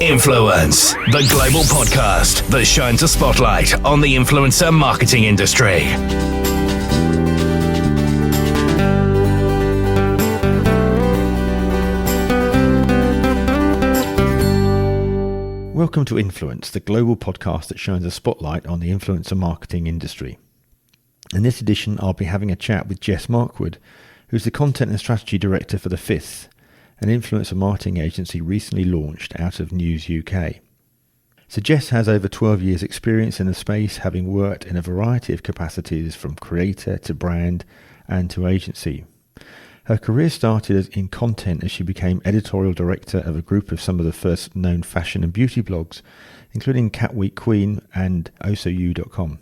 Influence, the global podcast that shines a spotlight on the influencer marketing industry. Welcome to Influence, the global podcast that shines a spotlight on the influencer marketing industry. In this edition, I'll be having a chat with Jess Markwood, who's the Content and Strategy Director for The Fifth, an influencer marketing agency recently launched out of News UK. So Jess has over 12 years experience in the space, having worked in a variety of capacities from creator to brand and to agency. Her career started in content as she became editorial director of a group of some of the first known fashion and beauty blogs, including Cat Week Queen and OSOU.com.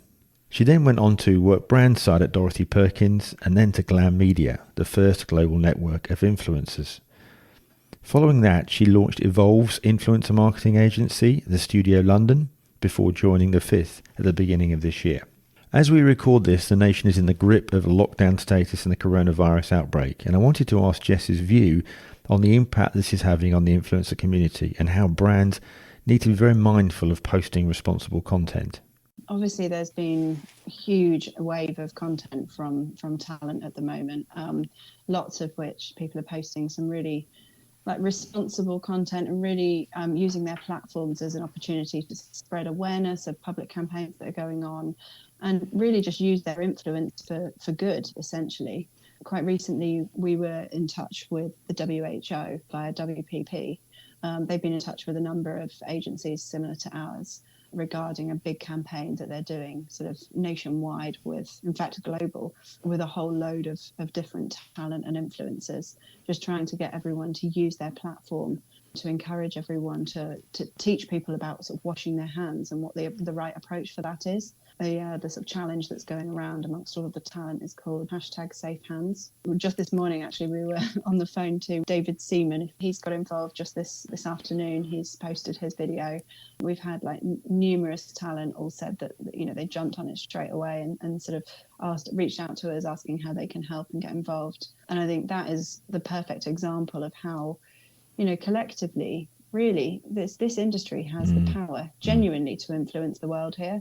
She then went on to work brand side at Dorothy Perkins and then to Glam Media, the first global network of influencers. Following that, she launched Evolve's influencer marketing agency, The Studio London, before joining The Fifth at the beginning of this year. As we record this, the nation is in the grip of a lockdown status and the coronavirus outbreak, and I wanted to ask Jess's view on the impact this is having on the influencer community and how brands need to be very mindful of posting responsible content. Obviously, there's been a huge wave of content from talent at the moment, lots of which people are posting some really responsible content and really using their platforms as an opportunity to spread awareness of public campaigns that are going on and really just use their influence for good, essentially. Quite recently, we were in touch with the WHO via WPP. They've been in touch with a number of agencies similar to ours regarding a big campaign that they're doing sort of nationwide in fact global, with a whole load of different talent and influencers, just trying to get everyone to use their platform to encourage everyone to teach people about sort of washing their hands and what the right approach for that is. The sort of challenge that's going around amongst all of the talent is called #SafeHands. Just this morning, actually, we were on the phone to David Seaman. He's got involved just this afternoon. He's posted his video. We've had numerous talent all said that, they jumped on it straight away and sort of reached out to us asking how they can help and get involved. And I think that is the perfect example of how, collectively, really, this industry has the power genuinely to influence the world here.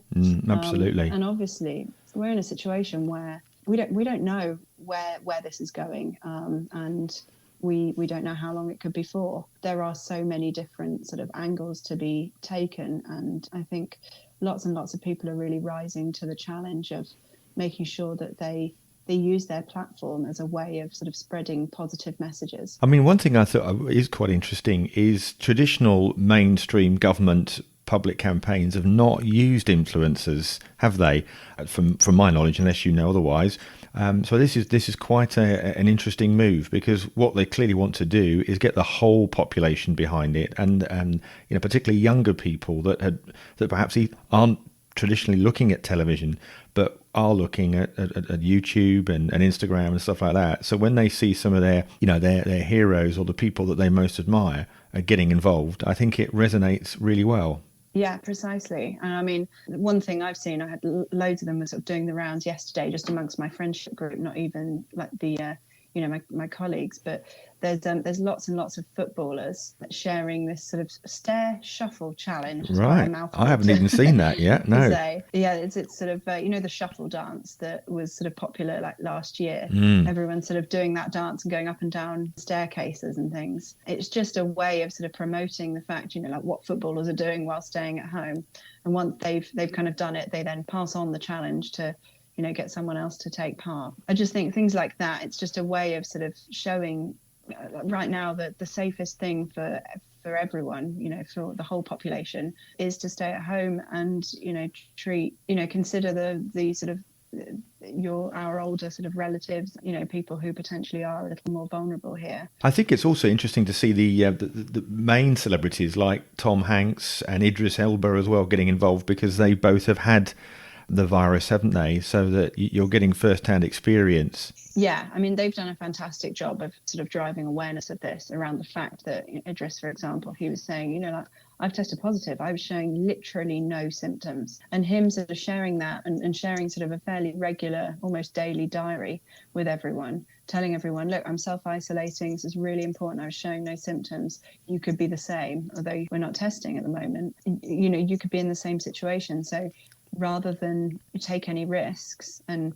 Absolutely. And obviously, we're in a situation where we don't know where this is going, and we don't know how long it could be for. There are so many different sort of angles to be taken, and I think lots and lots of people are really rising to the challenge of making sure that they use their platform as a way of sort of spreading positive messages. I mean, one thing I thought is quite interesting is traditional mainstream government public campaigns have not used influencers, have they? From my knowledge, unless you know otherwise. So this is quite an interesting move, because what they clearly want to do is get the whole population behind it, and particularly younger people that perhaps aren't traditionally looking at television, but are looking at YouTube and Instagram and stuff like that. So when they see some of their heroes or the people that they most admire are getting involved, I think it resonates really well. Yeah, precisely. And I mean, one thing I've seen, I had loads of them were sort of doing the rounds yesterday, just amongst my friendship group, not even like the my colleagues, but there's lots and lots of footballers sharing this sort of stare shuffle challenge. Right, I haven't even seen that yet. No. It's sort of the shuffle dance that was sort of popular like last year. Everyone's sort of doing that dance and going up and down staircases and things. It's just a way of sort of promoting the fact, what footballers are doing while staying at home. And once they've kind of done it, they then pass on the challenge to get someone else to take part. I just think things like that, it's just a way of sort of showing right now that the safest thing for everyone, for the whole population, is to stay at home and, consider the sort of our older sort of relatives, people who potentially are a little more vulnerable here. I think it's also interesting to see the main celebrities like Tom Hanks and Idris Elba as well getting involved, because they both have had the virus, haven't they? So that you're getting first-hand experience. Yeah, I mean, they've done a fantastic job of sort of driving awareness of this around the fact that Idris, for example, he was saying, I've tested positive. I was showing literally no symptoms. And him sort of sharing that and sharing sort of a fairly regular, almost daily diary with everyone telling everyone, look, I'm self-isolating. This is really important. I was showing no symptoms. You could be the same, although we're not testing at the moment. You know, you could be in the same situation. So rather than take any risks and,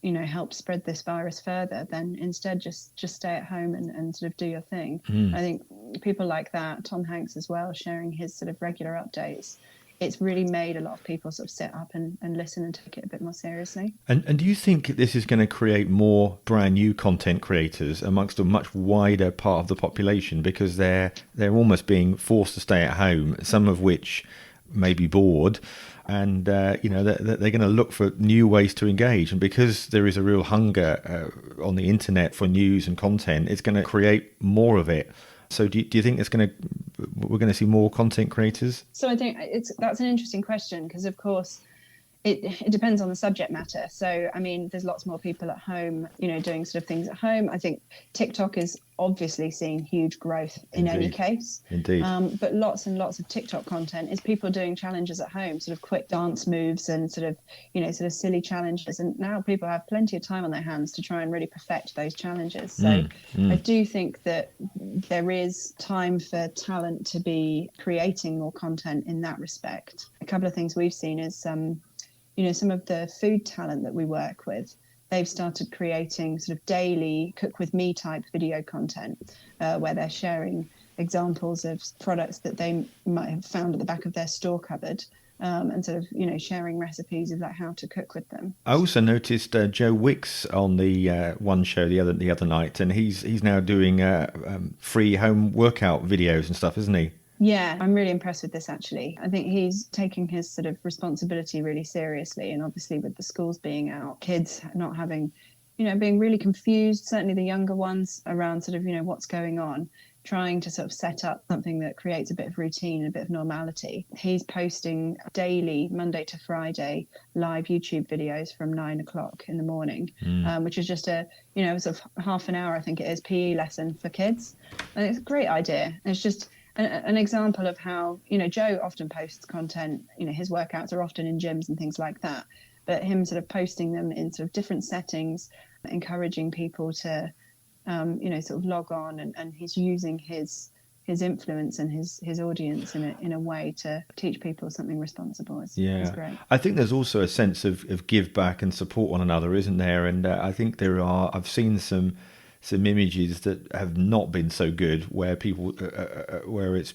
you know, help spread this virus further, then instead just stay at home and sort of do your thing. I think people like that, Tom Hanks as well, sharing his sort of regular updates, it's really made a lot of people sort of sit up and listen and take it a bit more seriously. And do you think this is going to create more brand new content creators amongst a much wider part of the population, because they're almost being forced to stay at home, some of which may be bored, and you know, they're going to look for new ways to engage, and because there is a real hunger on the internet for news and content, it's going to create more of it. So do you think we're going to see more content creators? So I think that's an interesting question, because of course it depends on the subject matter. So, I mean, there's lots more people at home, you know, doing sort of things at home. I think TikTok is obviously seeing huge growth in any case. Indeed. But lots and lots of TikTok content is people doing challenges at home, sort of quick dance moves and sort of, you know, sort of silly challenges. And now people have plenty of time on their hands to try and really perfect those challenges. So I do think that there is time for talent to be creating more content in that respect. A couple of things we've seen is, you know, some of the food talent that we work with, they've started creating sort of daily cook with me type video content, where they're sharing examples of products that they might have found at the back of their store cupboard, and sort of, you know, sharing recipes of like how to cook with them. I also noticed Joe Wicks on the one show the other night, and he's now doing free home workout videos and stuff, isn't he? Yeah, I'm really impressed with this, actually. I think he's taking his sort of responsibility really seriously. And obviously with the schools being out, kids not having, you know, being really confused, certainly the younger ones, around sort of, you know, what's going on, trying to sort of set up something that creates a bit of routine and a bit of normality. He's posting daily, Monday to Friday, live YouTube videos from 9 o'clock in the morning, which is just a, you know, sort of half an hour, I think it is, PE lesson for kids. And it's a great idea. It's just an example of how, you know, Joe often posts content, you know, his workouts are often in gyms and things like that, but him sort of posting them in sort of different settings, encouraging people to, you know, sort of log on, and he's using his influence and his audience in a way to teach people something responsible. It's great. I think there's also a sense of give back and support one another, isn't there? And I think I've seen some images that have not been so good, where people where it's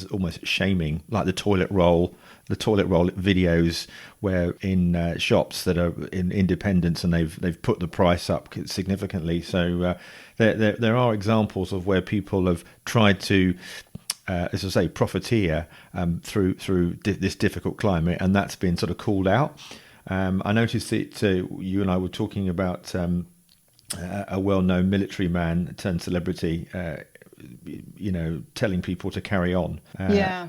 almost shaming, like the toilet roll videos, where in shops that are in independents, and they've put the price up significantly. So there are examples of where people have tried to, as I say, profiteer through this difficult climate, and that's been sort of called out. I noticed that you and I were talking about a well-known military man turned celebrity, you know, telling people to carry on. Yeah.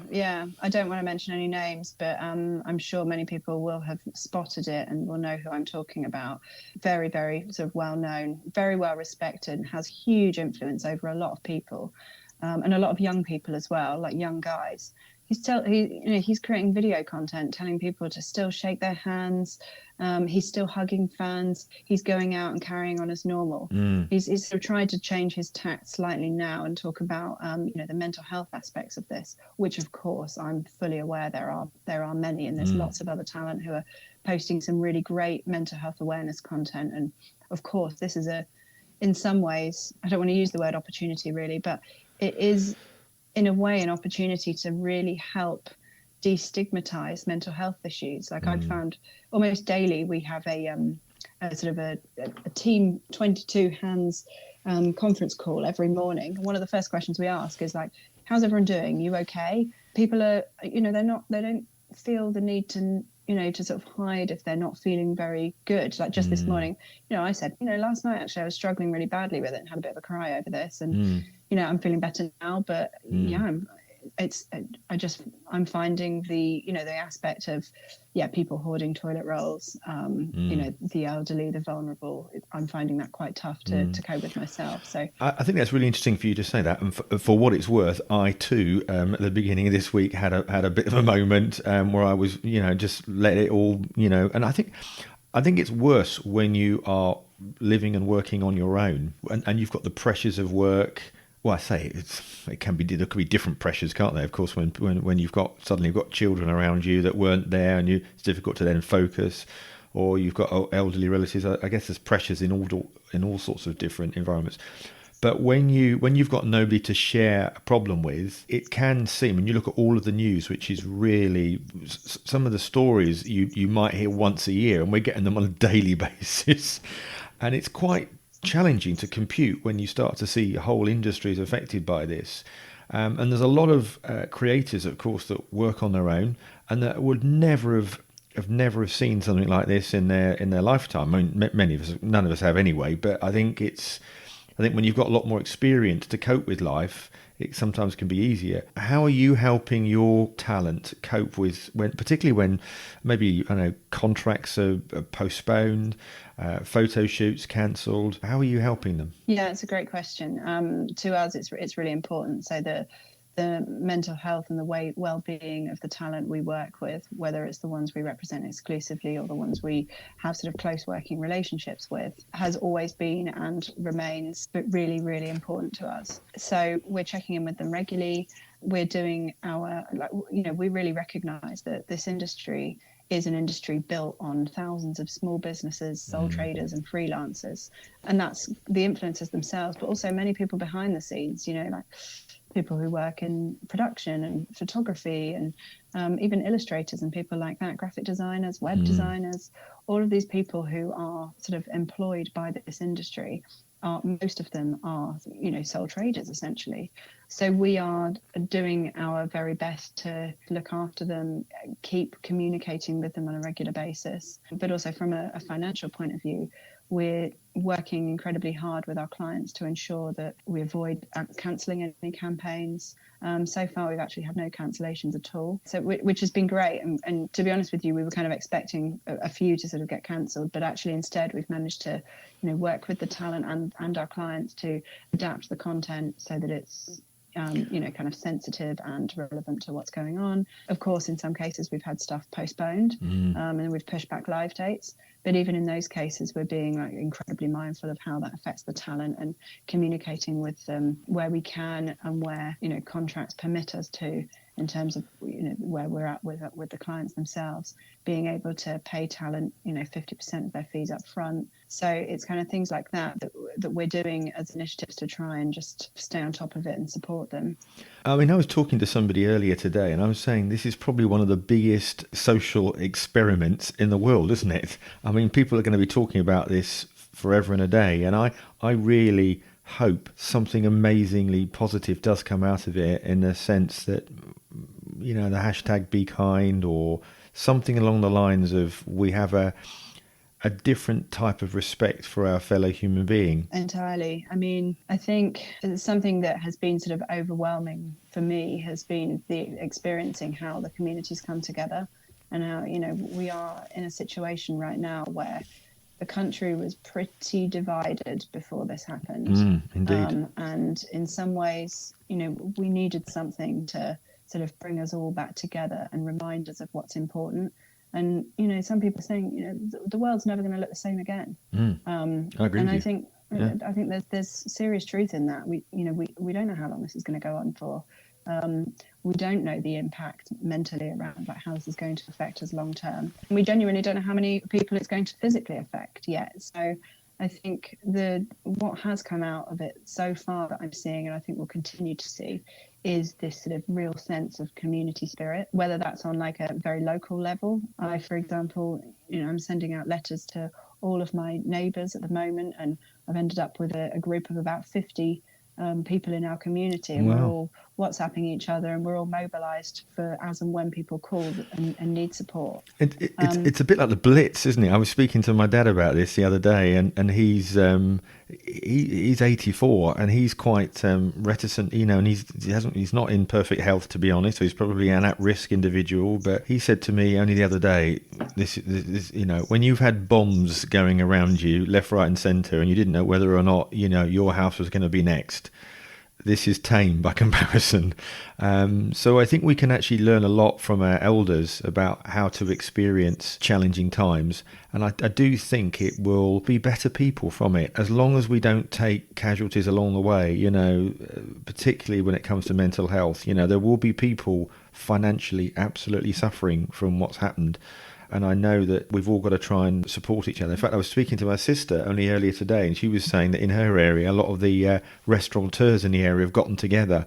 I don't want to mention any names, but I'm sure many people will have spotted it and will know who I'm talking about. Very, very sort of well-known, very well respected, and has huge influence over a lot of people, and a lot of young people as well, like young guys. He's creating video content, telling people to still shake their hands. He's still hugging fans. He's going out and carrying on as normal. He's sort of tried to change his tact slightly now and talk about, you know, the mental health aspects of this, which of course I'm fully aware there are many, and there's lots of other talent who are posting some really great mental health awareness content. And of course, this is in some ways, I don't want to use the word opportunity really, but it is in a way an opportunity to really help destigmatize mental health issues. Like I've found almost daily we have a sort of a team 22 hands conference call every morning. One of the first questions we ask is like, how's everyone doing? You okay? People are, you know, they don't feel the need to, you know, to sort of hide if they're not feeling very good. Like just this morning, you know, I said, you know, last night actually I was struggling really badly with it and had a bit of a cry over this, and you know, I'm feeling better now, but I'm finding the, you know, the aspect of, people hoarding toilet rolls, you know, the elderly, the vulnerable. I'm finding that quite tough to cope with myself. So I think that's really interesting for you to say that. And for what it's worth, I too, at the beginning of this week, had a bit of a moment where I was, you know, just let it all, you know, and I think it's worse when you are living and working on your own, and you've got the pressures of work. Well, I say there could be different pressures, can't they? Of course, when you've suddenly got children around you that weren't there, and it's difficult to then focus, or you've got elderly relatives. I guess there's pressures in all sorts of different environments. But when you've got nobody to share a problem with, it can seem, when you look at all of the news, which is really some of the stories you might hear once a year, and we're getting them on a daily basis, and it's quite challenging to compute when you start to see whole industries affected by this. And there's a lot of creators, of course, that work on their own and that would never have seen something like this in their lifetime. I mean, none of us have anyway. But I think when you've got a lot more experience to cope with life, it sometimes can be easier. How are you helping your talent cope with particularly when maybe contracts are postponed, photo shoots cancelled? How are you helping them? Yeah, it's a great question. To us, it's really important. So the mental health and the well-being of the talent we work with, whether it's the ones we represent exclusively or the ones we have sort of close working relationships with, has always been and remains really, really important to us. So we're checking in with them regularly. We're doing we really recognise that this industry is an industry built on thousands of small businesses, sole traders and freelancers. And that's the influencers themselves, but also many people behind the scenes, like people who work in production and photography and even illustrators and people like that, graphic designers, web designers, all of these people who are sort of employed by this industry. Most of them are, sole traders essentially. So we are doing our very best to look after them, keep communicating with them on a regular basis. But also from a financial point of view, we're working incredibly hard with our clients to ensure that we avoid cancelling any campaigns. So far, we've actually had no cancellations at all, which has been great. And to be honest with you, we were kind of expecting a few to sort of get cancelled, but actually instead we've managed to work with the talent and our clients to adapt the content so that it's kind of sensitive and relevant to what's going on. Of course, in some cases, we've had stuff postponed and we've pushed back live dates. But even in those cases, we're being incredibly mindful of how that affects the talent and communicating with them where we can and where, contracts permit us to, in terms of, where we're at with the clients themselves, being able to pay talent, 50% of their fees up front. So it's kind of things like that we're doing as initiatives to try and just stay on top of it and support them. I mean, I was talking to somebody earlier today and I was saying this is probably one of the biggest social experiments in the world, isn't it? I mean, people are going to be talking about this forever and a day. And I really hope something amazingly positive does come out of it, in the sense that, the hashtag be kind or something along the lines of we have a different type of respect for our fellow human being. Entirely. I mean, I think something that has been sort of overwhelming for me has been experiencing how the communities come together and how, we are in a situation right now where the country was pretty divided before this happened. Indeed. And in some ways, we needed something to sort of bring us all back together and remind us of what's important. And, some people are saying, the world's never going to look the same again. I agree and with I you. think, I think there's serious truth in that. We don't know how long this is going to go on for. We don't know the impact mentally around how this is going to affect us long term. And we genuinely don't know how many people it's going to physically affect yet. So I think what has come out of it so far that I'm seeing, and I think we'll continue to see, is this sort of real sense of community spirit, whether that's on like a very local level. I, for example, I'm sending out letters to all of my neighbours at the moment, and I've ended up with a group of about 50 people in our community, and we're all WhatsApping each other, and we're all mobilised for as and when people call and need support. It's a bit like the Blitz, isn't it? I was speaking to my dad about this the other day, and he's 84, and he's quite reticent, and he's not in perfect health, to be honest. So he's probably an at-risk individual. But he said to me only the other day, this when you've had bombs going around you left, right, and centre, and you didn't know whether or not your house was going to be next. this is tame by comparison. So I think we can actually learn a lot from our elders about how to experience challenging times. And I do think it will be better people from it, as long as we don't take casualties along the way, particularly when it comes to mental health. There will be people financially absolutely suffering from what's happened. And I know that we've all got to try and support each other. In fact, I was speaking to my sister only earlier today, and she was saying that in her area, a lot of the restaurateurs in the area have gotten together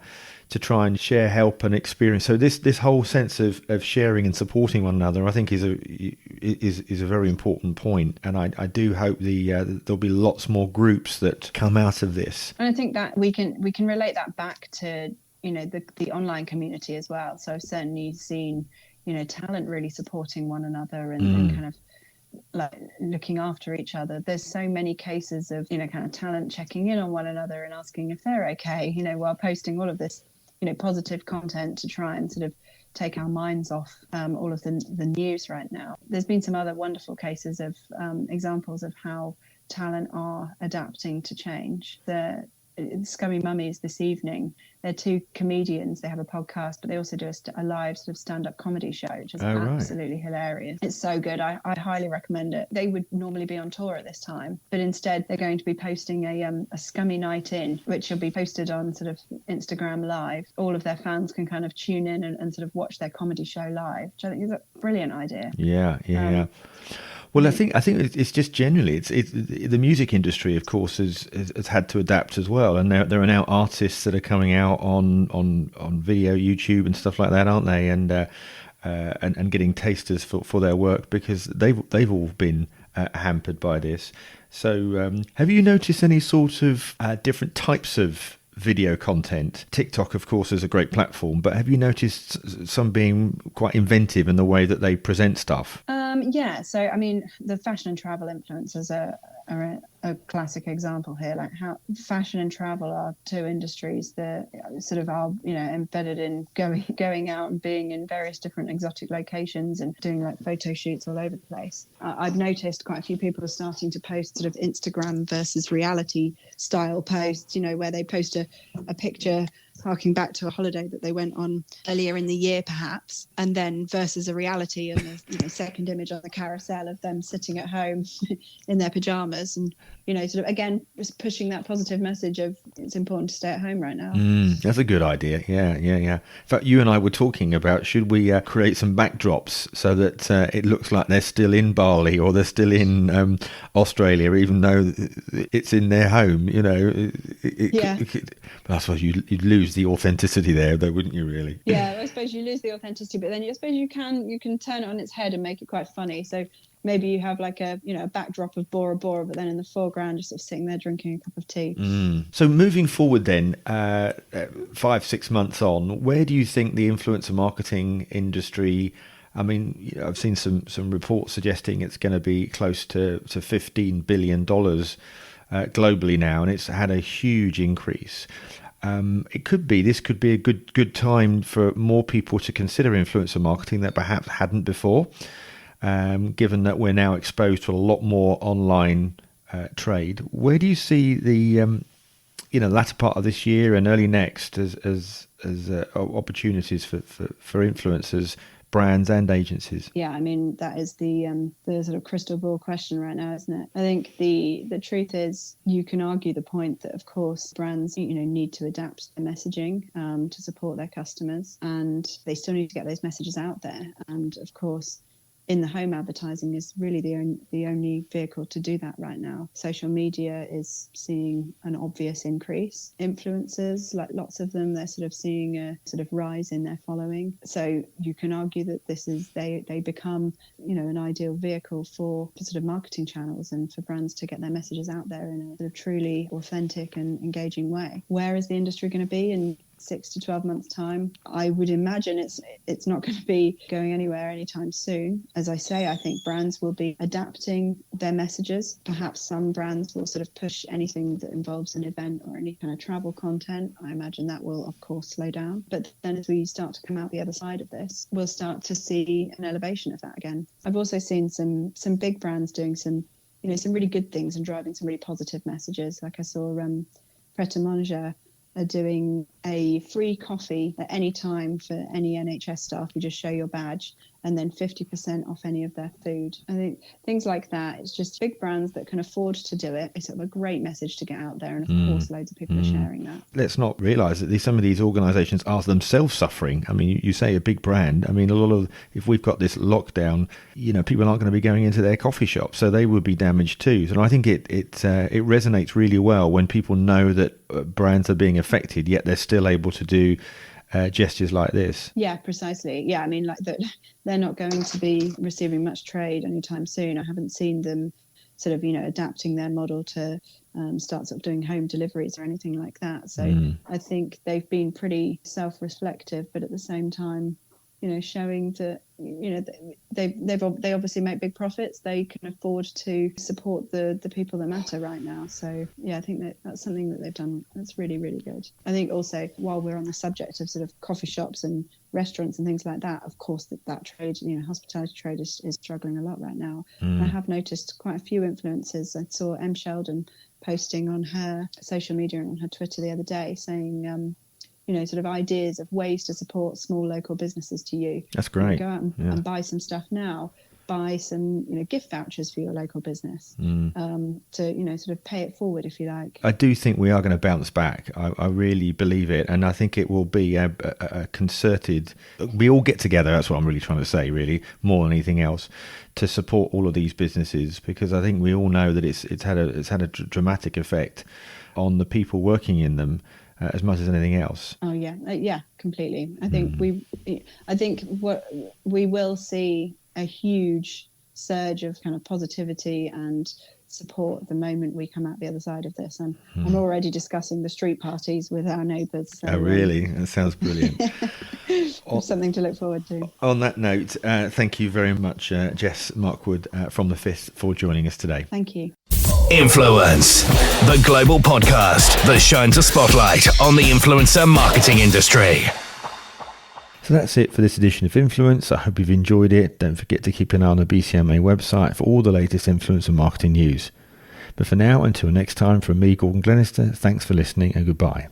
to try and share help and experience. So this whole sense of sharing and supporting one another, I think, is a very important point. And I do hope there'll be lots more groups that come out of this. And I think that we can relate that back to the online community as well. So I've certainly seen talent really supporting one another and kind of like looking after each other. There's so many cases of kind of talent checking in on one another and asking if they're okay, while posting all of this positive content to try and sort of take our minds off all of the news right now. There's been some other wonderful cases of examples of how talent are adapting to change. The Scummy Mummies this evening, they're two comedians. They have a podcast, but they also do a live sort of stand-up comedy show, which is absolutely hilarious. It's so good. I highly recommend it. They would normally be on tour at this time, but instead they're going to be posting a Scummy Night In, which will be posted on sort of Instagram Live. All of their fans can kind of tune in and sort of watch their comedy show live, which I think is a brilliant idea. Yeah. Well, I think it's just generally it's the music industry, of course, has had to adapt as well, and there are now artists that are coming out on video, YouTube, and stuff like that, aren't they? And getting tasters for their work, because they've all been hampered by this. So, have you noticed any sort of different types of video content? TikTok, of course, is a great platform, but have you noticed some being quite inventive in the way that they present stuff? Yeah, so I mean, the fashion and travel influencers are a classic example here. Like how fashion and travel are two industries that sort of are embedded in going out and being in various different exotic locations and doing like photo shoots all over the place. I've noticed quite a few people are starting to post sort of Instagram versus reality style posts, where they post a picture harking back to a holiday that they went on earlier in the year, perhaps, and then versus a reality and the second image on the carousel of them sitting at home in their pajamas, and sort of again just pushing that positive message of it's important to stay at home right now. That's a good idea. Yeah. In fact, you and I were talking about, should we create some backdrops so that it looks like they're still in Bali or they're still in Australia, even though it's in their home. But I suppose you'd lose the authenticity there, though, wouldn't you? Really? Yeah, I suppose you lose the authenticity, but then I suppose you can turn it on its head and make it quite funny. So maybe you have like a backdrop of Bora Bora, but then in the foreground, just sort of sitting there drinking a cup of tea. So moving forward, then 5-6 months on, where do you think the influencer marketing industry? I mean, I've seen some reports suggesting it's going to be close to $15 billion globally now, and it's had a huge increase. This could be a good time for more people to consider influencer marketing that perhaps hadn't before, given that we're now exposed to a lot more online trade. Where do you see the latter part of this year and early next as opportunities for influencers, brands and agencies? Yeah, I mean, that is the sort of crystal ball question right now, isn't it? I think the truth is, you can argue the point that, of course, brands need to adapt their messaging to support their customers, and they still need to get those messages out there. And of course, in the home, advertising is really the only vehicle to do that right now. Social media is seeing an obvious increase. Influencers, like lots of them, they're sort of seeing a sort of rise in their following. So you can argue that they become an ideal vehicle for sort of marketing channels and for brands to get their messages out there in a sort of truly authentic and engaging way. Where is the industry going to be in 6 to 12 months time? I would imagine it's not going to be going anywhere anytime soon. As I say, I think brands will be adapting their messages. Perhaps some brands will sort of push anything that involves an event or any kind of travel content. I imagine that will, of course, slow down. But then as we start to come out the other side of this, we'll start to see an elevation of that again. I've also seen some big brands doing some really good things and driving some really positive messages. Like I saw Pret a Manger are doing a free coffee at any time for any NHS staff. You just show your badge, and then 50% off any of their food. I think things like that, it's just big brands that can afford to do it. It's sort of a great message to get out there. And of course, loads of people are sharing that. Let's not realise that some of these organisations are themselves suffering. I mean, you say a big brand. I mean, if we've got this lockdown, people aren't going to be going into their coffee shops, so they would be damaged too. So I think it resonates really well when people know that brands are being affected, yet they're still able to do gestures like this. Yeah, precisely. Yeah, I mean, they're not going to be receiving much trade anytime soon. I haven't seen them sort of, adapting their model to start sort of doing home deliveries or anything like that. So I think they've been pretty self-reflective, but at the same time, showing that, they obviously make big profits. They can afford to support the people that matter right now. So yeah, I think that's something that they've done that's really, really good. I think also, while we're on the subject of sort of coffee shops and restaurants and things like that, of course that trade, hospitality trade is struggling a lot right now. I have noticed quite a few influencers. I saw M. Sheldon posting on her social media and on her Twitter the other day saying, sort of ideas of ways to support small local businesses to you. That's great. Go out and buy some stuff now. Buy some, gift vouchers for your local business to, sort of pay it forward, if you like. I do think we are going to bounce back. I really believe it. And I think it will be a concerted, we all get together. That's what I'm really trying to say, really, more than anything else, to support all of these businesses, because I think we all know that it's had a dramatic effect on the people working in them. As much as anything else. Oh yeah, completely. I think what we will see a huge surge of kind of positivity and support the moment we come out the other side of this. And I'm already discussing the street parties with our neighbours. So, oh really? That sounds brilliant. Something to look forward to. On that note, thank you very much, Jess Markwood from The Fifth, for joining us today. Thank you. Influence, the global podcast that shines a spotlight on the influencer marketing industry. So that's it for this edition of Influence. I hope you've enjoyed it. Don't forget to keep an eye on the BCMA website for all the latest influencer marketing news. But for now, until next time, from me, Gordon Glenister, thanks for listening and goodbye.